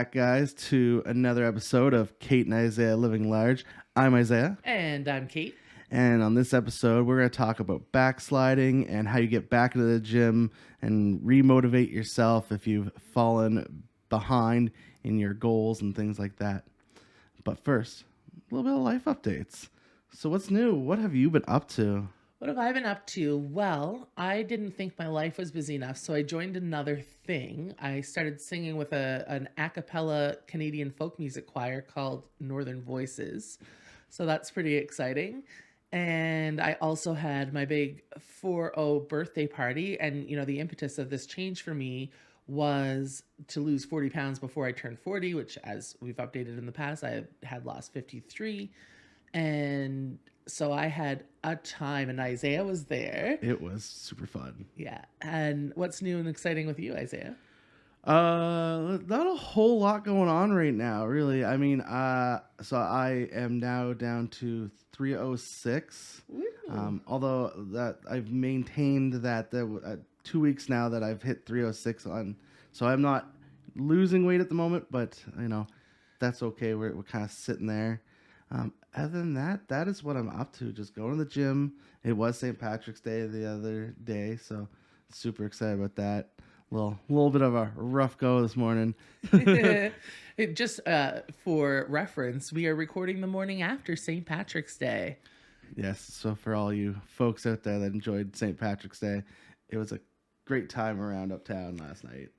back, guys, to another episode of Kate and Isaiah Living Large. I'm Isaiah. And I'm Kate. And on this episode, we're going to talk about backsliding and how you get back into the gym and remotivate yourself if you've fallen behind in your goals and things like that. But first, a little bit of life updates. So what's new? What have you been up to? What have I been up to? Well, I didn't think my life was busy enough, so I joined another thing. I started singing with an a cappella Canadian folk music choir called Northern Voices. So that's pretty exciting. And I also had my big 4-0 birthday party. And, the impetus of this change for me was to lose 40 pounds before I turned 40, which, as we've updated in the past, I had lost 53. And so I had a time, and Isaiah was there. It was super fun. Yeah. And what's new and exciting with you, Isaiah? Not a whole lot going on right now, really. I mean, so I am now down to 306. Although that I've maintained that 2 weeks now that I've hit 306 on, so I'm not losing weight at the moment, but that's okay. We're kind of sitting there. Other than that, that is what I'm up to. Just going to the gym. It was St. Patrick's Day the other day, so super excited about that. Little bit of a rough go this morning. Just for reference, we are recording the morning after St. Patrick's Day. Yes, so for all you folks out there that enjoyed St. Patrick's Day, it was a great time around uptown last night.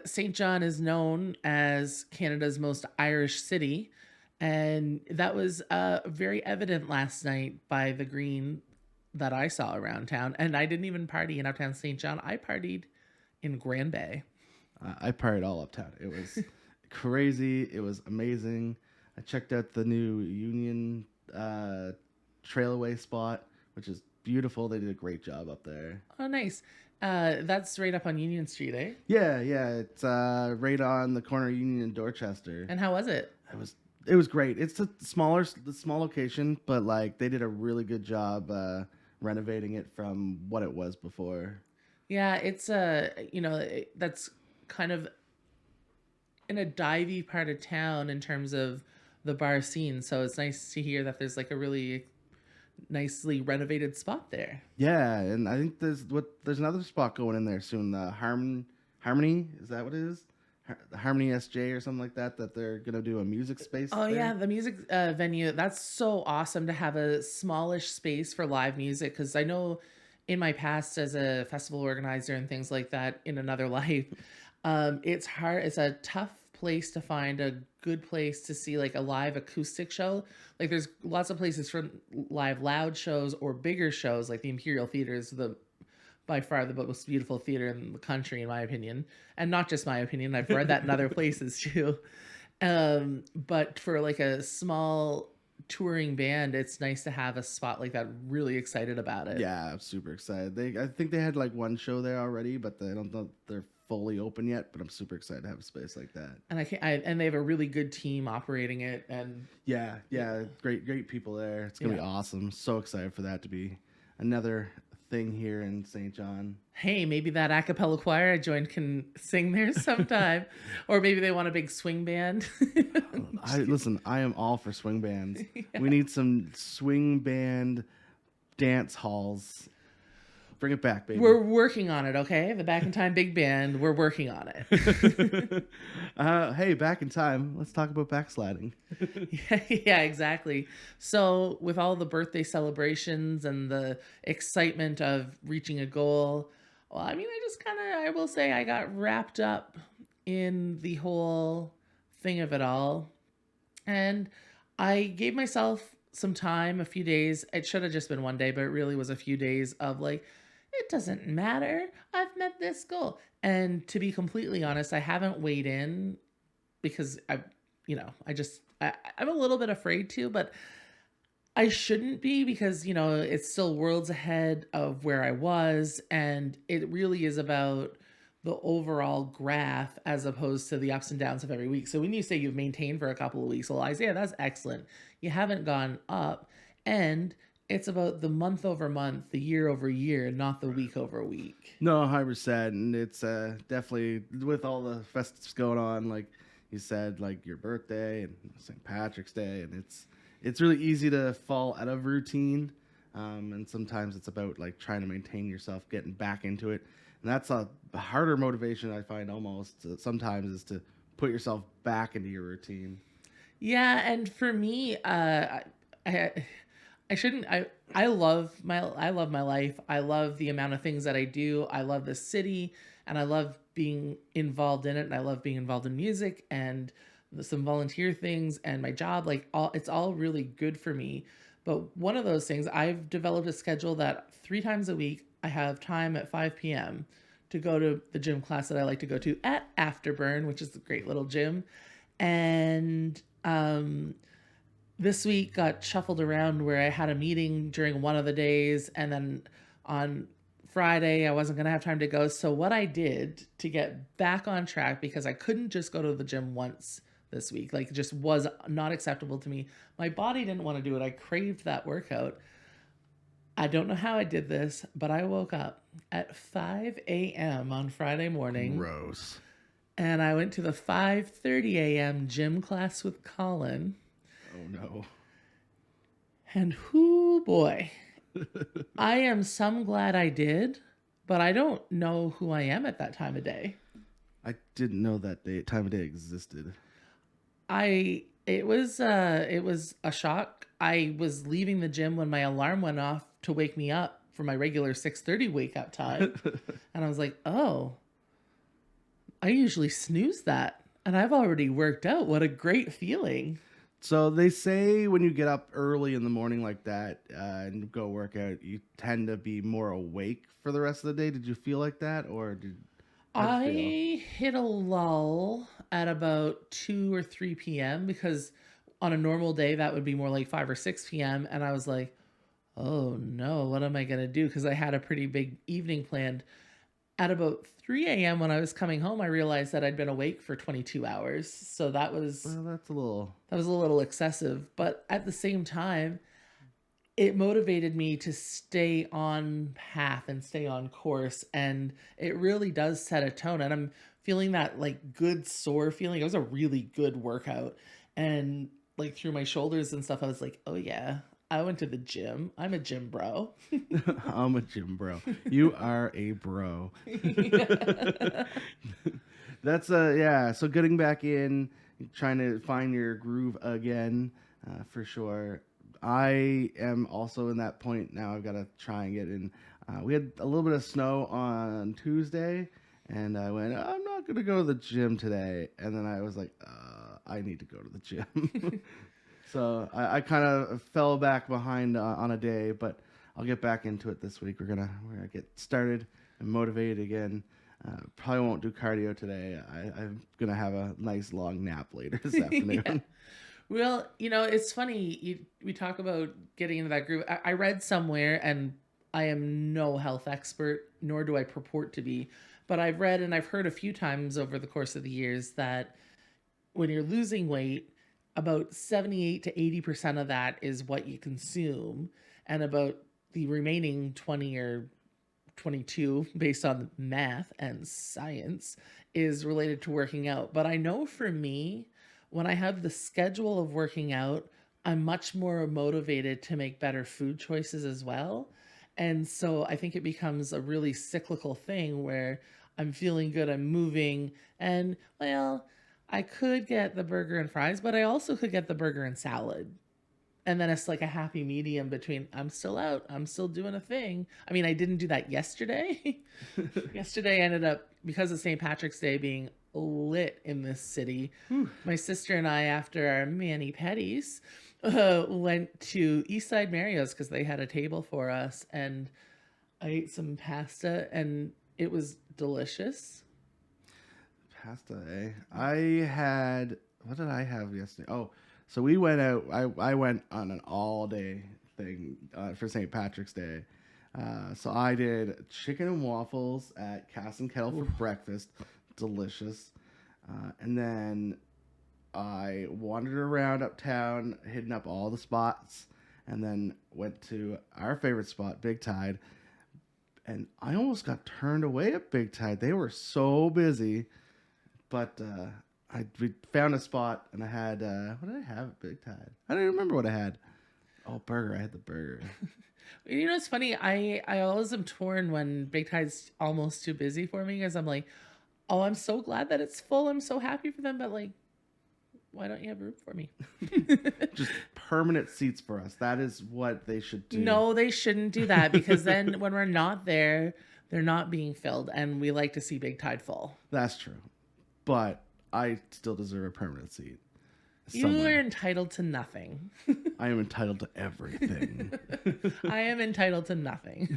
St. John is known as Canada's most Irish city, and that was very evident last night by the green that I saw around town. And I didn't even party in uptown St. John. I partied in Grand Bay. I partied all uptown. It was crazy. It was amazing. I checked out the new Union Trailaway spot, which is beautiful. They did a great job up there. Oh, nice. That's right up on Union Street, eh? Yeah. It's right on the corner of Union and Dorchester. And how was it? It was great. It's a small location, but they did a really good job renovating it from what it was before. Yeah, it's that's kind of in a divey part of town in terms of the bar scene. So it's nice to hear that there's a really nicely renovated spot there. Yeah, and I think there's another spot going in there soon. The Harmony, is that what it is? Harmony SJ or something like that they're gonna do a music space. Oh there. Yeah, the music venue. That's so awesome to have a smallish space for live music, because I know in my past as a festival organizer and things like that in another life, it's hard. It's a tough place to find a good place to see a live acoustic show. There's lots of places for live loud shows or bigger shows, like the Imperial Theater is by far the most beautiful theater in the country, in my opinion. And not just my opinion. I've read that in other places too. But for a small touring band, it's nice to have a spot like that. Really excited about it. Yeah, I'm super excited. I think they had one show there already, but I don't know if they're fully open yet, but I'm super excited to have a space like that. And and they have a really good team operating it. And yeah, great people there. It's gonna be awesome. So excited for that to be another thing here in St. John. Hey, maybe that a cappella choir I joined can sing there sometime. Or maybe they want a big swing band. I am all for swing bands. Yeah. We need some swing band dance halls. Bring it back, baby. We're working on it, okay? The Back in Time Big Band, we're working on it. Hey, Back in Time, let's talk about backsliding. Yeah, exactly. So with all the birthday celebrations and the excitement of reaching a goal, well, I mean, I will say I got wrapped up in the whole thing of it all. And I gave myself some time, a few days. It should have just been one day, but it really was a few days of it doesn't matter. I've met this goal. And to be completely honest, I haven't weighed in because I'm a little bit afraid to, but I shouldn't be, because, it's still worlds ahead of where I was. And it really is about the overall graph as opposed to the ups and downs of every week. So when you say you've maintained for a couple of weeks, well, Isaiah, that's excellent. You haven't gone up. And it's about the month over month, the year over year, not the week over week. No, 100%. And it's definitely, with all the festives going on, you said like your birthday and St. Patrick's Day, and it's really easy to fall out of routine. And sometimes it's about like trying to maintain yourself, getting back into it, and that's a harder motivation I find almost sometimes is to put yourself back into your routine. Yeah, and for me, I, I shouldn't. I love my life. I love the amount of things that I do. I love the city, and I love being involved in it. And I love being involved in music and some volunteer things and my job. Like all, it's all really good for me. But one of those things, I've developed a schedule that 3 times a week I have time at 5 p.m. to go to the gym class that I like to go to at Afterburn, which is a great little gym. And this week got shuffled around where I had a meeting during one of the days, and then on Friday I wasn't going to have time to go. So what I did to get back on track, because I couldn't just go to the gym once this week, like it just was not acceptable to me. My body didn't want to do it. I craved that workout. I don't know how I did this, but I woke up at 5 a.m. on Friday morning, Gross. and I went to the 5:30 a.m. gym class with Colin. Oh no. And whoo boy, I am some glad I did, but I don't know who I am at that time of day. I didn't know that time of day existed. It was a shock. I was leaving the gym when my alarm went off to wake me up for my regular 6:30 wake up time. And I was like, "Oh, I usually snooze that, and I've already worked out. What a great feeling." So they say when you get up early in the morning like that and go work out, you tend to be more awake for the rest of the day. Did you feel like that, or how'd you feel? I hit a lull at about 2 or 3 p.m. because on a normal day that would be more like 5 or 6 p.m. And I was like, oh no, what am I going to do? Because I had a pretty big evening planned. At about 3 a.m. when I was coming home, I realized that I'd been awake for 22 hours. So Well, that's a little. that was a little excessive. But at the same time, it motivated me to stay on path and stay on course, and it really does set a tone. And I'm feeling that like good sore feeling. It was a really good workout, and like through my shoulders and stuff I was like, oh yeah, I went to the gym. I'm a gym bro. I'm a gym bro. You are a bro. That's yeah. So getting back in, trying to find your groove again, for sure. I am also in that point now. I've got to try and get in. We had a little bit of snow on Tuesday, and I went, I'm not going to go to the gym today. And then I was like, I need to go to the gym. So I kind of fell back behind on a day, but I'll get back into it this week. We're gonna get started and motivated again. Probably won't do cardio today. I'm gonna have a nice long nap later this afternoon. Yeah. Well, it's funny. We talk about getting into that groove. I read somewhere, and I am no health expert, nor do I purport to be, but I've read and I've heard a few times over the course of the years that when you're losing weight, about 78 to 80% of that is what you consume, and about the remaining 20 or 22, based on math and science, is related to working out. But I know for me, when I have the schedule of working out, I'm much more motivated to make better food choices as well. And so I think it becomes a really cyclical thing where I'm feeling good, I'm moving, and well, I could get the burger and fries, but I also could get the burger and salad. And then it's like a happy medium between I'm still out, I'm still doing a thing. I mean, I didn't do that yesterday. Yesterday ended up, because of St. Patrick's Day being lit in this city, my sister and I, after our mani pedis, went to Eastside Mario's because they had a table for us, and I ate some pasta, and it was delicious. Pasta, eh? I had what did I have yesterday? Oh, so we went out. I went on an all day thing for St. Patrick's Day. So I did chicken and waffles at Cass and Kettle for breakfast, delicious. And then I wandered around uptown, hitting up all the spots, and then went to our favorite spot, Big Tide. And I almost got turned away at Big Tide. They were so busy, but we found a spot, and I had what did I have at Big Tide? I don't even remember what I had. Oh, burger! I had the burger. You know, it's funny. I always am torn when Big Tide's almost too busy for me because I'm like, oh, I'm so glad that it's full. I'm so happy for them, but like, why don't you have room for me? Just permanent seats for us. That is what they should do. No, they shouldn't do that because then when we're not there, they're not being filled, and we like to see Big Tide full. That's true, but I still deserve a permanent seat. You are entitled to nothing. I am entitled to everything. I am entitled to nothing.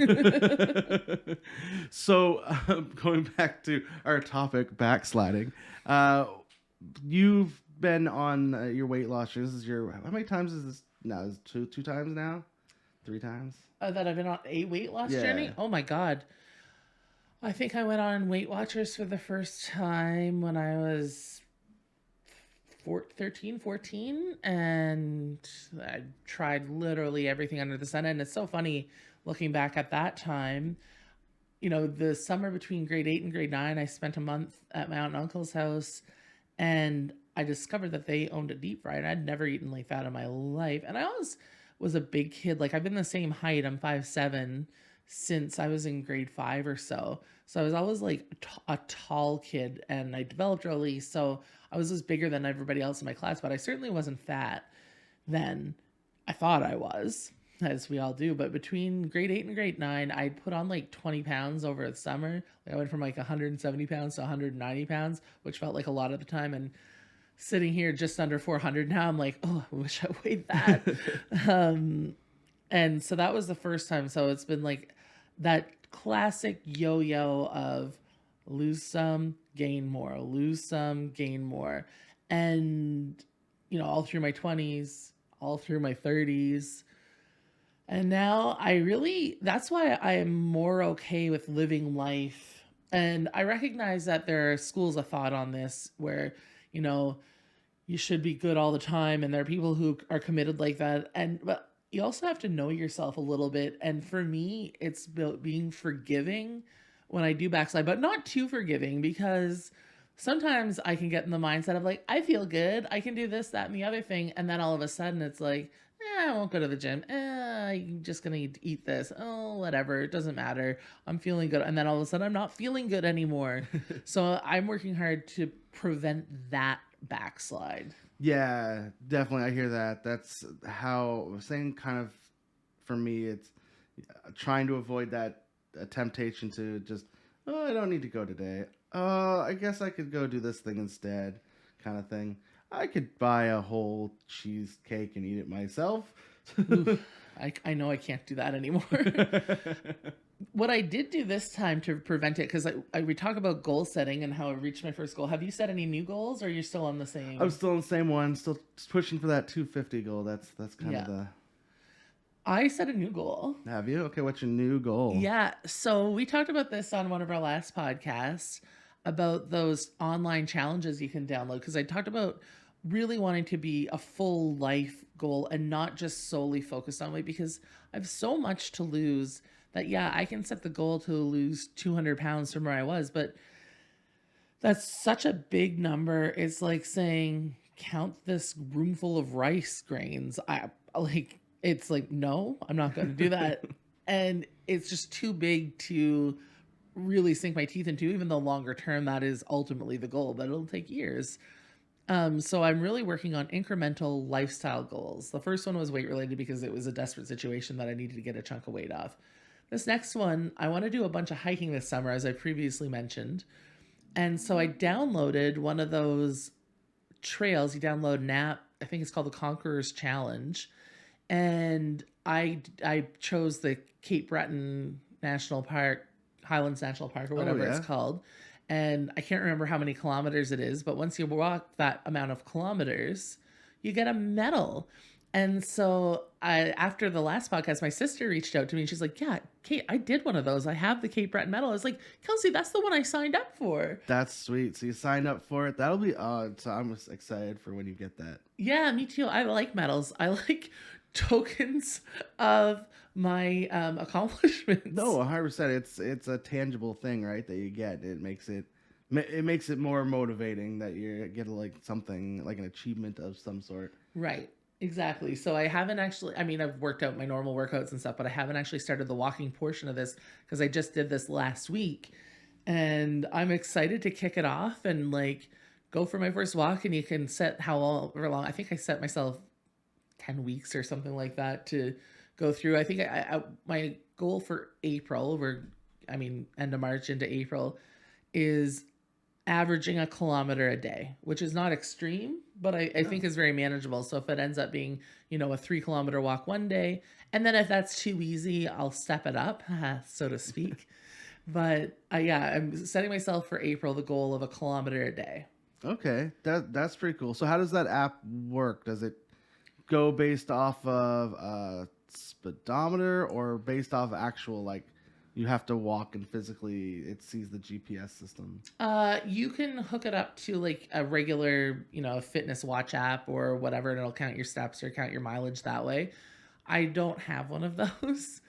So, going back to our topic, backsliding. You've been on your weight loss. This is your, how many times is this now? Is it two times now? 3 times? That I've been on a weight loss journey? Oh my God. I think I went on Weight Watchers for the first time when I was 13, 14, and I tried literally everything under the sun. And it's so funny looking back at that time. You know, the summer between grade 8 and grade 9, I spent a month at my aunt and uncle's house, and I discovered that they owned a deep fryer, and I'd never eaten like that in my life. And I always was a big kid. Like, I've been the same height. I'm 5'7" since I was in grade 5 or so. So I was always like a tall kid, and I developed early. So I was just bigger than everybody else in my class, but I certainly wasn't fat then. I thought I was, as we all do. But between grade 8 and grade 9, I put on like 20 pounds over the summer. I went from like 170 pounds to 190 pounds, which felt like a lot at the time. And sitting here just under 400 now, I'm like, oh, I wish I weighed that. And so that was the first time. So it's been like that classic yo-yo of lose some, gain more, lose some, gain more. And, you know, all through my 20s, all through my 30s. And now that's why I am more okay with living life. And I recognize that there are schools of thought on this where, you know, you should be good all the time. And there are people who are committed like that. But you also have to know yourself a little bit. And for me, it's about being forgiving when I do backslide, but not too forgiving, because sometimes I can get in the mindset of like, I feel good, I can do this, that, and the other thing. And then all of a sudden it's like, I won't go to the gym. I'm just going to eat this. Oh, whatever. It doesn't matter. I'm feeling good. And then all of a sudden I'm not feeling good anymore. So I'm working hard to prevent that backslide. Yeah, definitely. I hear that. That's how I was saying, kind of, for me, it's trying to avoid that temptation to just, oh, I don't need to go today. I guess I could go do this thing instead, kind of thing. I could buy a whole cheesecake and eat it myself. Oof, I know I can't do that anymore. What I did do this time to prevent it, because we talk about goal setting and how I reached my first goal. Have you set any new goals, or are you still on the same? I'm still on the same one, still pushing for that 250 goal. That's kind of the... I set a new goal. Have you? Okay, what's your new goal? Yeah, so we talked about this on one of our last podcasts about those online challenges you can download, because I talked about really wanting to be a full life goal and not just solely focused on weight, because I have so much to lose that, yeah, I can set the goal to lose 200 pounds from where I was, but that's such a big number. It's like saying, count this room full of rice grains. It's like, no, I'm not going to do that. And it's just too big to really sink my teeth into, even though longer term, that is ultimately the goal, but it'll take years. So I'm really working on incremental lifestyle goals. The first one was weight related because it was a desperate situation that I needed to get a chunk of weight off. This next one, I want to do a bunch of hiking this summer, as I previously mentioned. And so I downloaded one of those trails. You download an app, I think it's called the Conqueror's Challenge. And I chose the Cape Breton National Park, Highlands National Park, or whatever it's called. And I can't remember how many kilometers it is, but once you walk that amount of kilometers, you get a medal. And so after the last podcast, my sister reached out to me and she's like, yeah, Kate, I did one of those. I have the Cape Breton medal. I was like, Kelsey, that's the one I signed up for. That's sweet. So you signed up for it. That'll be odd. So I'm excited for when you get that. Yeah, me too. I like medals. I like tokens of my accomplishments. No, 100%. It's a tangible thing, right? That you get. It makes It makes it more motivating that you get like something like an achievement of some sort. Right. Exactly. So I haven't actually, I mean, I've worked out my normal workouts and stuff, but I haven't actually started the walking portion of this because I just did this last week. And I'm excited to kick it off and like go for my first walk. And you can set however long. I think I set myself 10 weeks or something like that to go through. I think my goal for April, end of March into April, is averaging a kilometer a day, which is not extreme, but I think is very manageable. So if it ends up being, a 3 kilometer walk one day, and then if that's too easy, I'll step it up, so to speak. But I'm setting myself for April the goal of a kilometer a day. Okay, that's pretty cool. So how does that app work? Does it go based off of a speedometer or based off actual like you have to walk and physically it sees the GPS system? You can hook it up to like a regular, fitness watch app or whatever, and it'll count your steps or count your mileage that way. I don't have one of those.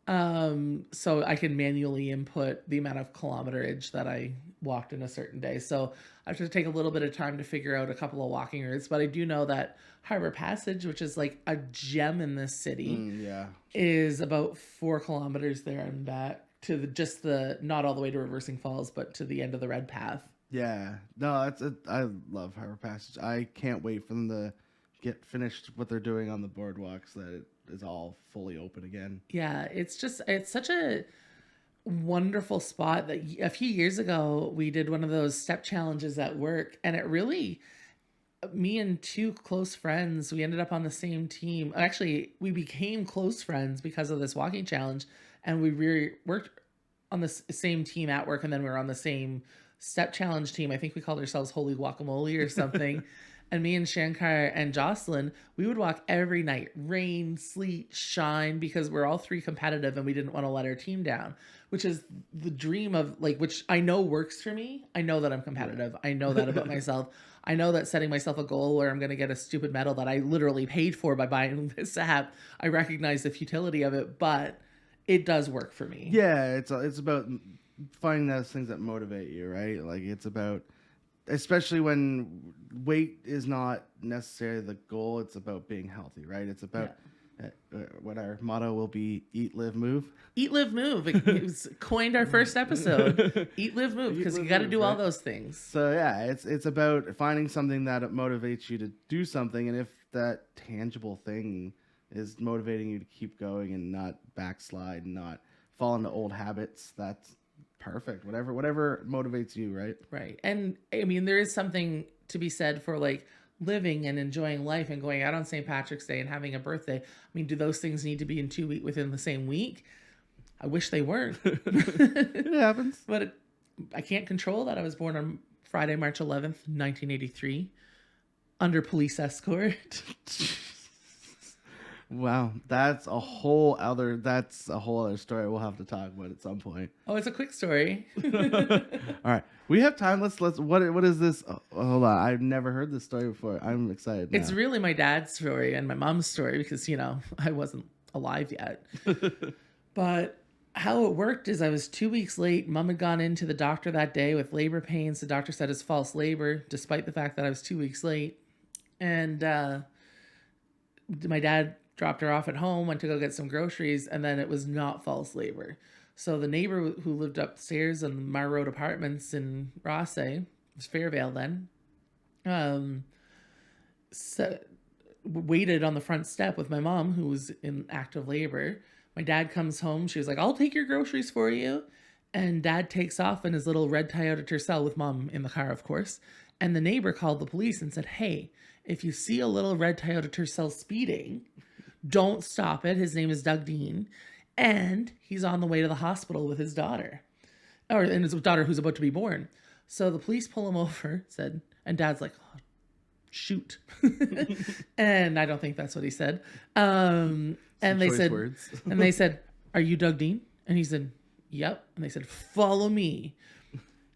So I can manually input the amount of kilometerage that I walked in a certain day. So I have to take a little bit of time to figure out a couple of walking routes, but I do know that Harbor Passage, which is like a gem in this city, is about 4 kilometers there and back to not all the way to Reversing Falls, but to the end of the Red Path. Yeah, no, I love Harbor Passage. I can't wait for them to get finished what they're doing on the boardwalks, that it is all fully open again. Yeah, it's such a wonderful spot that a few years ago we did one of those step challenges at work, and it really, me and 2 close friends, we ended up on the same team. Actually, we became close friends because of this walking challenge, and we worked on the same team at work, and then we were on the same step challenge team. I think we called ourselves Holy Guacamole or something. And me and Shankar and Jocelyn, we would walk every night, rain, sleet, shine, because we're all 3 competitive and we didn't want to let our team down, which is the dream of which I know works for me. I know that I'm competitive. I know that about myself. I know that setting myself a goal where I'm going to get a stupid medal that I literally paid for by buying this app, I recognize the futility of it, but it does work for me. Yeah, it's about finding those things that motivate you, right? Like it's about, especially when weight is not necessarily the goal, it's about being healthy, right? It's about what our motto will be: eat, live, move. Eat, live, move. It was coined our first episode. Eat, live, move, because you got to do all those things. So yeah, it's about finding something that motivates you to do something, and if that tangible thing is motivating you to keep going and not backslide and not fall into old habits, that's perfect. Whatever motivates you, right? Right. And I mean, there is something to be said for living and enjoying life and going out on St. Patrick's Day and having a birthday. I mean, do those things need to be within the same week? I wish they weren't. It happens. But I can't control that. I was born on Friday, March 11th, 1983, under police escort. Wow, that's a whole other story we'll have to talk about at some point. Oh, it's a quick story. All right, we have time. Let's what is this? Oh, hold on, I've never heard this story before. I'm excited now. It's really my dad's story and my mom's story because I wasn't alive yet. But how it worked is I was 2 weeks late. Mom had gone into the doctor that day with labor pains. The doctor said it's false labor, despite the fact that I was 2 weeks late. And my dad dropped her off at home, went to go get some groceries, and then it was not false labor. So the neighbor who lived upstairs in the Mar Road Apartments in Rothesay, it was Fairvale then, waited on the front step with my mom, who was in active labor. My dad comes home. She was like, "I'll take your groceries for you." And Dad takes off in his little red Toyota Tercel with Mom in the car, of course. And the neighbor called the police and said, "Hey, if you see a little red Toyota Tercel speeding, don't stop it. His name is Doug Dean. And he's on the way to the hospital with his daughter. And his daughter who's about to be born." So the police pull him over, and Dad's like, "Oh, shoot." And I don't think that's what he said. And they said, "Are you Doug Dean?" And he said, "Yep." And they said, "Follow me."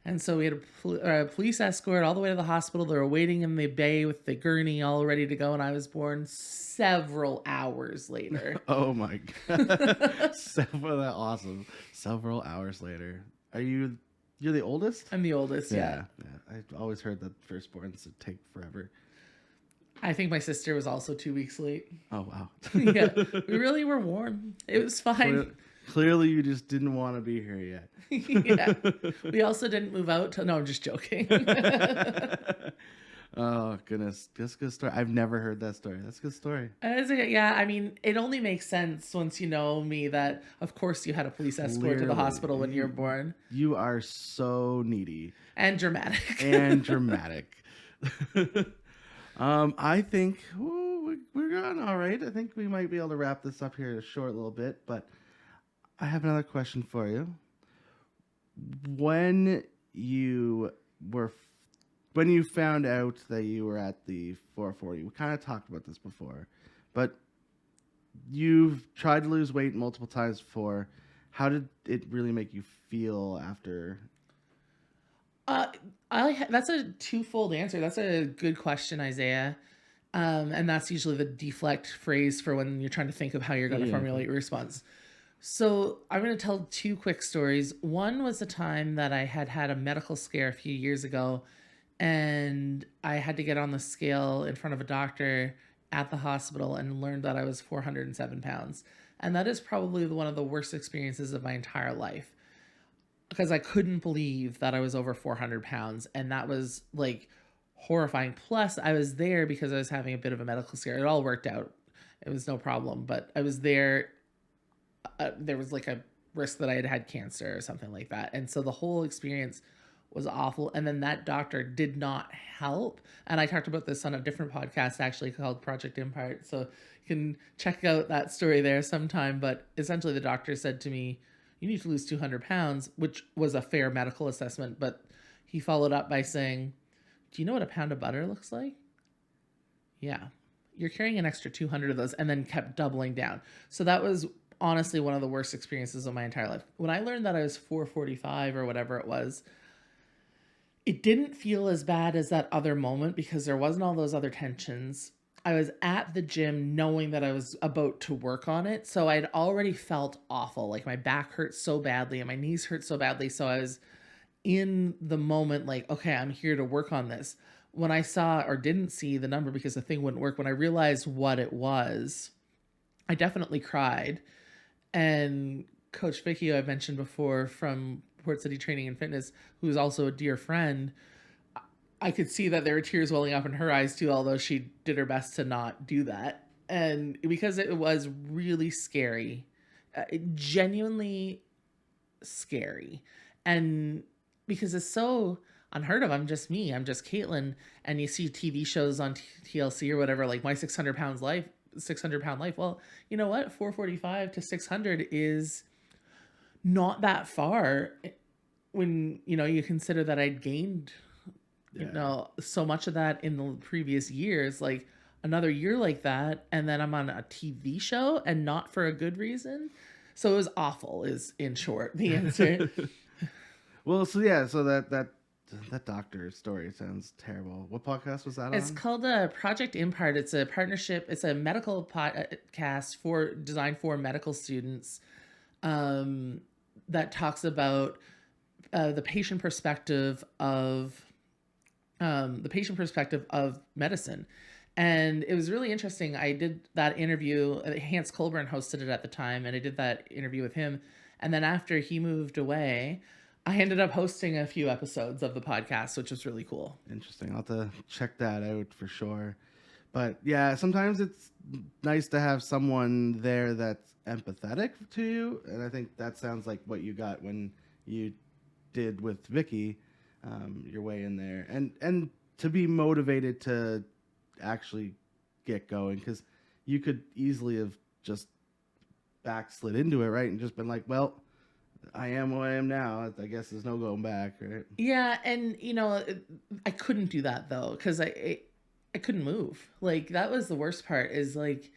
And so we had a police escort all the way to the hospital. They were waiting in the bay with the gurney all ready to go. And I was born several hours later. Oh my God. Awesome. Several hours later. You're the oldest? I'm the oldest, yeah. I've always heard that firstborns would take forever. I think my sister was also 2 weeks late. Oh, wow. Yeah, we really were warm. It was fine. Clearly, you just didn't want to be here yet. Yeah. We also didn't move out till... No, I'm just joking. Oh, goodness. That's a good story. I've never heard that story. That's a good story. Yeah, I mean, it only makes sense once you know me that, of course, you had a police escort to the hospital when you were born. You are so needy. And dramatic. I think we're going all right. I think we might be able to wrap this up here in a short little bit, but I have another question for you. When you found out that you were at the 440, we kind of talked about this before, but you've tried to lose weight multiple times before. How did it really make you feel after? That's a twofold answer. That's a good question, Isaiah. And that's usually the deflect phrase for when you're trying to think of how you're going to formulate your response. So I'm going to tell two quick stories. One was a time that I had a medical scare a few years ago, and I had to get on the scale in front of a doctor at the hospital and learned that I was 407 pounds. And that is probably one of the worst experiences of my entire life, because I couldn't believe that I was over 400 pounds. And that was like horrifying. Plus, I was there because I was having a bit of a medical scare. It all worked out. It was no problem. But I was there. There was like a risk that I had cancer or something like that. And so the whole experience was awful. And then that doctor did not help. And I talked about this on a different podcast actually called Project Impart. So you can check out that story there sometime. But essentially the doctor said to me, you need to lose 200 pounds, which was a fair medical assessment. But he followed up by saying, do you know what a pound of butter looks like? Yeah. You're carrying an extra 200 of those, and then kept doubling down. So that was honestly one of the worst experiences of my entire life. When I learned that I was 445 or whatever it was, it didn't feel as bad as that other moment because there wasn't all those other tensions. I was at the gym knowing that I was about to work on it. So I'd already felt awful. Like my back hurt so badly and my knees hurt so badly. So I was in the moment like, okay, I'm here to work on this. When I saw or didn't see the number because the thing wouldn't work, when I realized what it was, I definitely cried. And Coach Vicky, who I've mentioned before from Port City Training and Fitness, who's also a dear friend, I could see that there were tears welling up in her eyes too, although she did her best to not do that. And because it was really scary, genuinely scary. And because it's so unheard of, I'm just me, I'm just Caitlin. And you see TV shows on TLC or whatever, like My 600 Pound Life. Well, you know what? 445 to 600 is not that far when, you consider that I'd gained, so much of that in the previous years, like another year like that. And then I'm on a TV show and not for a good reason. So it was awful is in short the answer. Well, so that doctor story sounds terrible. What podcast was that on? It's called Project Impart. It's a partnership. It's a medical podcast designed for medical students that talks about the patient perspective of medicine. And it was really interesting. I did that interview. Hans Colburn hosted it at the time, and I did that interview with him. And then after he moved away, I ended up hosting a few episodes of the podcast, which was really cool. Interesting. I'll have to check that out for sure. But yeah, sometimes it's nice to have someone there that's empathetic to you. And I think that sounds like what you got when you did with Vicky, your way in there. And to be motivated to actually get going, because you could easily have just backslid into it, right? And just been like, well, I am who I am now. I guess there's no going back, right? Yeah, and I couldn't do that though because I couldn't move. Like that was the worst part. Is like,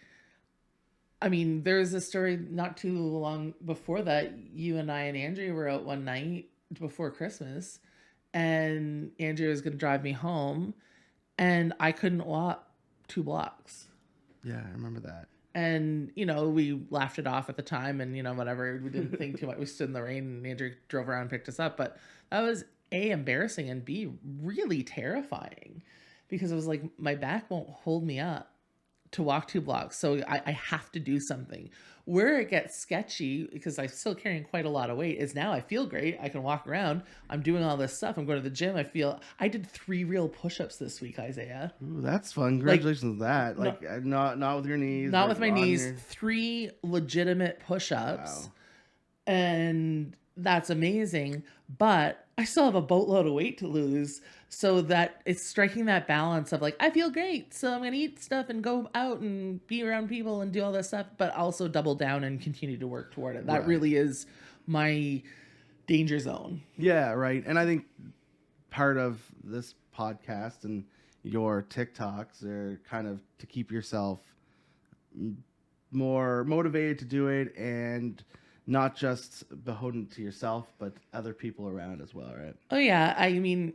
I mean, there was a story not too long before that. You and I and Andrea were out one night before Christmas, and Andrea was going to drive me home, and I couldn't walk 2 blocks. Yeah, I remember that. And, you know, we laughed it off at the time and, you know, whatever. We didn't think too much. We stood in the rain and Andrew drove around and picked us up. But that was A, embarrassing, and B, really terrifying because it was like my back won't hold me up to walk 2 blocks. So I have to do something. Where it gets sketchy, because I'm still carrying quite a lot of weight, is now I feel great. I can walk around. I'm doing all this stuff. I'm going to the gym. I did 3 real push-ups this week, Isaiah. Ooh, that's fun. Congratulations on that. no- Like, not with your knees. Not but with my on knees. your- 3 legitimate push-ups. Wow. And that's amazing. But I still have a boatload of weight to lose. So that it's striking that balance of like, I feel great, so I'm going to eat stuff and go out and be around people and do all this stuff, but also double down and continue to work toward it. That Right. really is my danger zone. Yeah, right. And I think part of this podcast and your TikToks are kind of to keep yourself more motivated to do it and not just beholden to yourself, but other people around as well, right? Oh, yeah. I mean,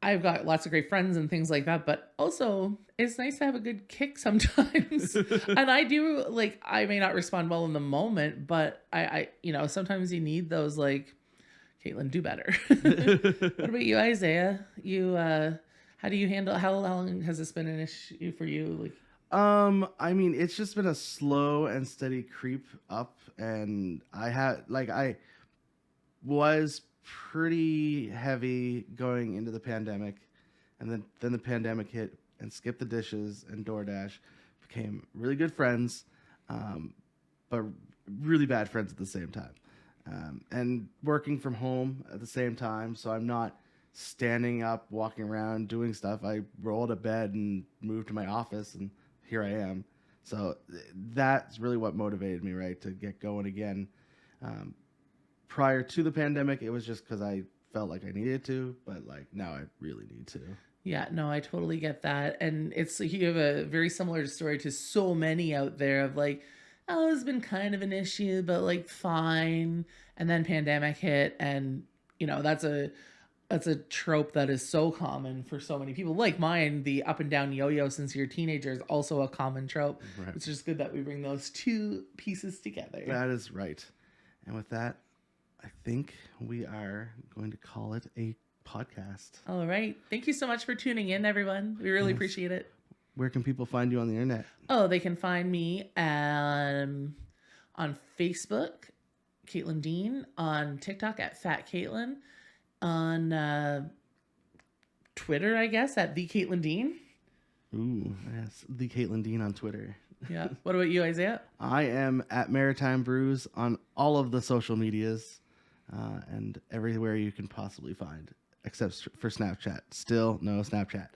I've got lots of great friends and things like that, but also it's nice to have a good kick sometimes. And I do, like, I may not respond well in the moment, but I you know, sometimes you need those, like, Caitlin, do better. What about you, Isaiah? How do you handle, how long has this been an issue for you? Like, I mean, it's just been a slow and steady creep up, and I was pretty heavy going into the pandemic, and then the pandemic hit, and Skip the Dishes and DoorDash became really good friends, but really bad friends at the same time, and working from home at the same time, so I'm not standing up, walking around, doing stuff. I rolled a bed and moved to my office, and here I am. So that's really what motivated me, right, to get going again. Prior to the pandemic, it was just because I felt like I needed to, but like now I really need to. yeah, no, I totally get that. And it's, you have a very similar story to so many out there of like, oh, it's been kind of an issue, but like fine. And then pandemic hit, and you know, that's a trope that is so common for so many people. Like mine, the up and down yo-yo since you're a teenager is also a common trope. Right. It's just good that we bring those 2 pieces together. That is right. And with that, I think we are going to call it a podcast. All right. Thank you so much for tuning in, everyone. We really Yes. appreciate it. Where can people find you on the internet? Oh, they can find me on Facebook, Caitlin Dean, on TikTok at Fat Caitlin, on Twitter, I guess, at the Caitlin Dean. Ooh, yes, the Caitlin Dean on Twitter. Yeah. What about you, Isaiah? I am at Maritime Brews on all of the social medias and everywhere you can possibly find, except for Snapchat. Still no Snapchat.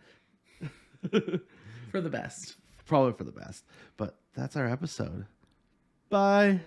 For the best. Probably for the best. But that's our episode. Bye.